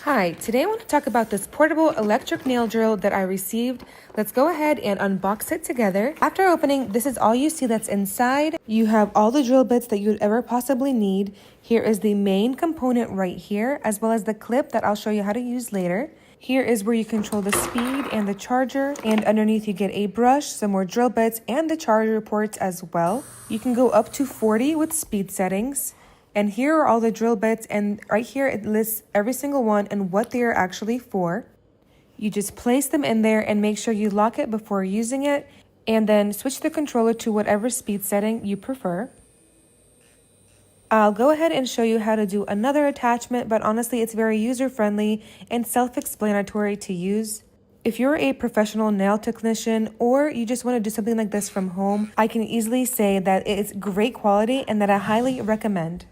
Hi, today I want to talk about this portable electric nail drill that I received. Let's go ahead and unbox it together. After opening, this is all you see that's inside. You have all the drill bits that you'd ever possibly need. Here is the main component right here, as well as the clip that I'll show you how to use later. Here is where you control the speed and the charger, and underneath you get a brush, some more drill bits, and the charger ports as well. You can go up to 40 with speed settings. And here are all the drill bits, and right here it lists every single one and what they are actually for. You just place them in there and make sure you lock it before using it, and then switch the controller to whatever speed setting you prefer. I'll go ahead and show you how to do another attachment, but honestly it's very user-friendly and self-explanatory to use. If you're a professional nail technician or you just want to do something like this from home, I can easily say that it's great quality and that I highly recommend.